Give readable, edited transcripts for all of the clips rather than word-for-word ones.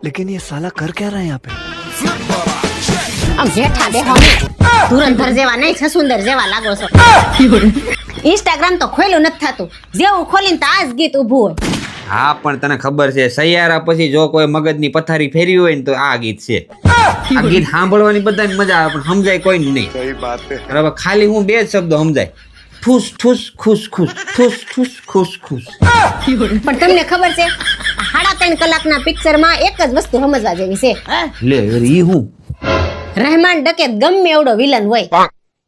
लेकिन ये साला कर क्या रहा है यहाँ पे? આમ જેઠા દેહો ધુરંધર જેવા નહીં છસુંદર જેવા લાગો છો. ઇન્સ્ટાગ્રામ તો ખોલ્યું નથી થતું, જેવું ખોલીને તો આ જ ગીત ઊભું હોય. હા પણ તને ખબર છે સૈયારા પછી જો કોઈ મગજની પથારી ફેરવી હોય ને તો આ ગીત છે. આ ગીત સાંભળવાની બધાને મજા આવે પણ સમજાય કોઈ નહીં. બરાબર, ખાલી હું બે જ શબ્દો સમજાય, ઠૂસ ઠૂસ ખુશ ખુશ, ઠૂસ ઠૂસ ખુશ ખુશ. પણ તમને ખબર છે 3.5 કલાકના પિક્ચરમાં એક જ વસ્તુ સમજવા જેવી છે. લે ઈ હું રહેમાન ડકેત ગમે એવડો વિલન હોય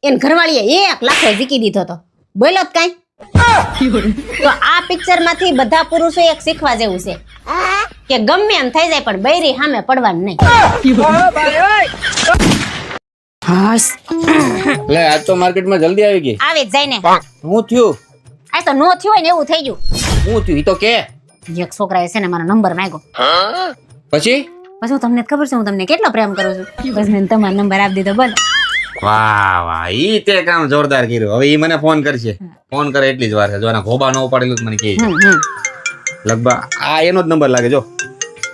એન ઘરવાળીએ 1 લાખો જીકી દીધો તો બોલો જ કાઈ. તો આ પિક્ચર માંથી બધા પુરુષો એક શીખવા જેવું છે કે ગમે એમ થઈ જાય પણ બૈરી સામે પડવાનું નહીં. લે આજ તો માર્કેટમાં જલ્દી આવી ગઈ. આવી જ જાય ને. હું થયું આ તો નો થયું હોય ને એવું થઈ ગયું. હું થયું ઈ તો કે એક છોકરાએ છે ને મારો નંબર માંગ્યો. પછી પછી તમને ખબર છે હું તમને કેટલો પ્રેમ કરું છું, બસ મેં તમારો નંબર આપી દીધો. બોલો. વાહ વાહ, ઈ તે કામ જોરદાર કર્યું. હવે ઈ મને ફોન કરશે, ફોન કરે એટલી જ વાર છે. જો આના ખોબા ન ઉપાડેલું મને કહે છે. લગભગ આ એનો જ નંબર લાગે. જો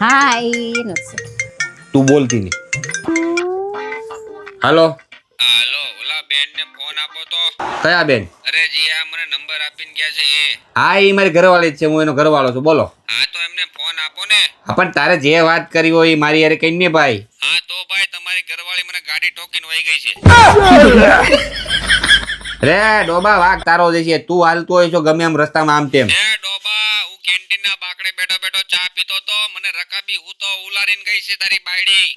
હા એનો જ છે. તું બોલતી નહીં. હાલો હાલો, ઓલા બેન ને ફોન આપો તો. કયા બેન? અરે જી આ મને નંબર આપીને ગયા છે એ. હા ઈ મારી ઘરવાળી જ છે, હું એનો ઘરવાળો છું. બોલો. હા તો એમને ફોન આપો ને. હા પણ તારે જે વાત કરી હોય ઈ મારી યારે કઈ ને ભાઈ. હા તો ભાઈ તમારી ઘરવાળી મને ગાડી ઠોકીને વહી ગઈ છે. રે ડોબા વાઘ તારો જે છે, તું હાલતો હોય છો ગમે એમ રસ્તામાં આમ તેમ. એ ડોબા, હું કેન્ટીન ના બાકડે બેઠો બેઠો ચા પીતો તો મને રકાબી હું તો ઉલારીને ગઈ છે તારી બાયડી.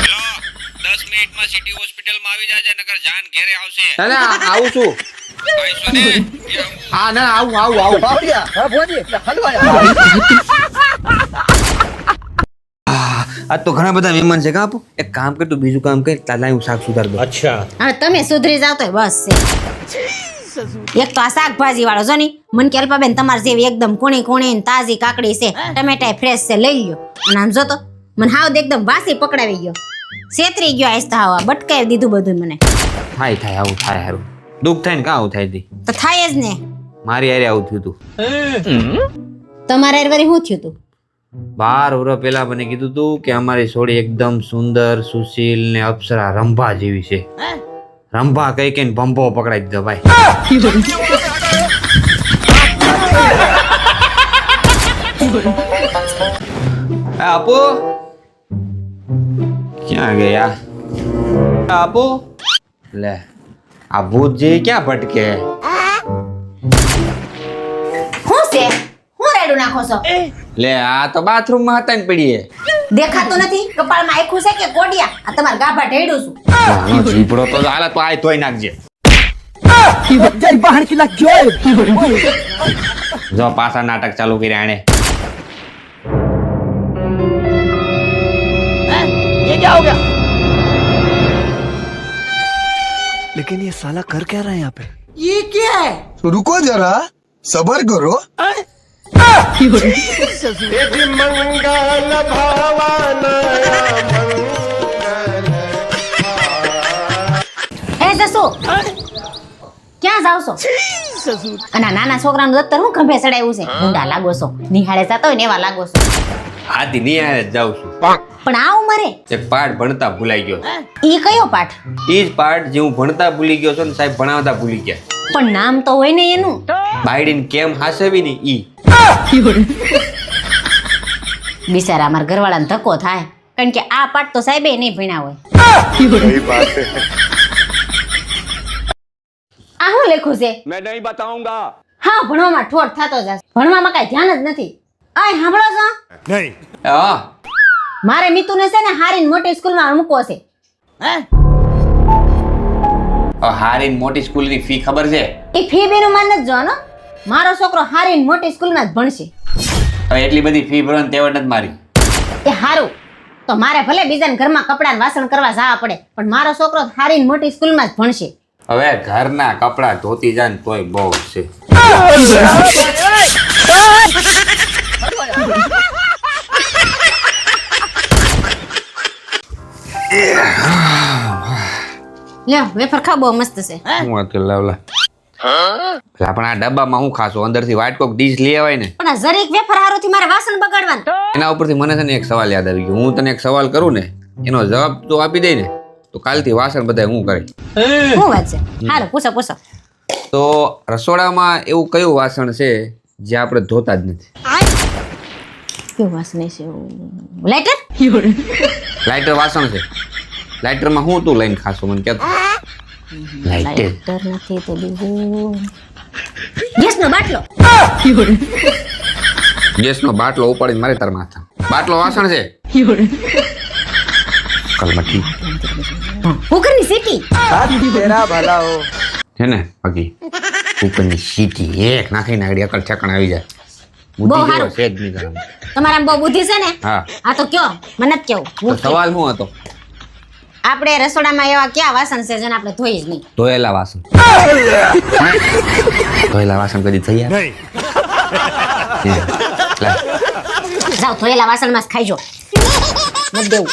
હેલો, 10 મિનિટમાં સિટી હોસ્પિટલ માં આવી જાજે નકર જાન ઘેરે આવશે. ના આવું છું. ભાઈ સુને હા ના આવું. આજ તો ઘણા બધા મહેમાન છે. કાપો એક કામ કર, તું બીજું કામ કર, તાલા હું શાક સુધાર દઉં. હવે તમે સુધરી જાવ તો બસ છે. એક તો આ શાકભાજી વાળો જો ની મન કે અલ્પાબેન તમાર જેવી એકદમ કુણી ને તાજી કાકડી છે, ટમેટા ફ્રેશ છે, લઈ લ્યો. અને આમ જો તો મને હાવ એકદમ વાસી પકડાવી ગયો, છેતરી ગયો. આસ્તા હવા બટકાઈ દીધું બધું મને. થાય આવું થાય. હારું દુઃખ થાય ને કા આવું થાય તી? તો થાય જ ને. મારી હારે આવું થયું તું. તમારે વરી શું થયું તું? 12 વર્ષ પહેલા મને કીધું તું કે અમારી છોડી એકદમ સુંદર, સુશીલ ને અપ્સરા રંભા જેવી છે. રંભા કઈ કઈ ભંભો પકડાઈ દીધો ભાઈ. આપો ક્યાં ગયા? આપો લે આ ભૂત જેવી ક્યાં ભટકે? શું છે? હું રેડું નાખો છો? લે આ તો બાથરૂમ માં હતા ને પડીએ. દેખાતું નથી? કપાળમાં આખું છે કે કોડિયા? આ તમારા ગાભા ઢેડું છું. જીભડો તો હાલે તો આય ધોઈ નાખજે. જો પાછા નાટક ચાલુ કર્યા આણે. लेकिन ये साला कर क्या रहा है यहाँ पे? ये क्या है? रुको जरा सबर करो. એ જસુ ક્યાં જાવ છો? અને આ નાના છોકરાનું દત્તર હું ખંભે ચડાવ્યું છે? ગુંડા લાગો છો, નિહાળે જતા હોય ને એવા લાગો છો. આથી નિહાળે જ જાઉં છું. પણ આ ઉંમરે એક પાઠ ભણતા ભૂલાઈ ગયો. ઈ કયો પાઠ? ઈ જ પાઠ જે હું ભણતા ભૂલી ગયો છું ને સાહેબ ભણાવતા ભૂલી ગયા. પણ નામ તો હોય ને એનું. બાયડીને કેમ હાસવી ને ઈ. બિચારા અમારા ઘરવાળાને ધક્કો થાય, કારણ કે આ પાઠ તો સાહેબે નહીં ભણ્યા હોય. આ શું લખ્યું છે? मैं नहीं बताऊंगा. હા, ભણવામાં ઠોઠ થતો જશે, ભણવામાં કાંઈ ધ્યાન જ નથી. આય સાંભળો છો? હા મારે મિતુને છે ને હારીને મોટી સ્કૂલમાં મૂકવો છે. હારી મોટી સ્કૂલની ફી ખબર છે? એ ફી બેનું માન જ જોવાનો. મારો છોકરો હારીને મોટી સ્કૂલમાં જ ભણશે. હવે એટલી બધી ફી ભરવાની તેવડ નથી મારી. એ હારું તો મારે ભલે બીજાના ઘરમાં કપડાં ને વાસણ કરવા જવા પડે, પણ મારો છોકરો હારીને મોટી સ્કૂલમાં જ ભણશે. હવે ઘરના કપડા ધોતી જાય ને તોય બહુ છે. લે વેફર ખા, બહુ મસ્ત છે. હું વાત કરી લાવલા. એટલે પણ આ ડબ્બામાં હું ખાશો અંદરથી વ્હાઈટ કોક ડીશ લઈ આવાય ને. પણ આ જરીક વેફર હારોથી મારે વાસણ બગાડવાના. એના ઉપરથી મને છે ને એક સવાલ યાદ આવી ગયો. હું તને એક સવાલ કરું ને એનો જવાબ તું આપી દે ને તો કાલથી વાસણ બધા હું કરે. શું વાત છે? હાલો પૂછો પૂછો. તો રસોડામાં એવું કયું વાસણ છે જે આપણે ધોતા જ નથી? કેવું વાસણ છે? લાઇટર? લાઇટર વાસણ છે. લાઇટરમાં હું તું લઈને ખાશો મને કે. લાઇટર નથી તો બીજું ગેસનો બાટલો. ગેસનો બાટલો ઉપાડીને મારે તાર માથા. બાટલો વાસણ છે. કલમઠી કુકરની સીટી. છે ને બાકી કુકરની સીટી એક નાખીને આગળ અકલ ઠેકાણ આવી જાય. બહુ બુદ્ધિ જેવો સારું. છે જ નહીં તારામાં. તમારામાં બહુ બુદ્ધિ છે ને? હા. આ તો કયો મને જ કેવું. તો સવાલ શું હતો? આપણે રસોડામાં એવા કયા વાસણ છે જેને આપણે ધોઈ જ નહીં? ધોયેલા વાસણ. ધોયેલા વાસણ કદી થયા? જાઓ ધોયેલા વાસણમાં જ ખાઈજો. નથી દેવું.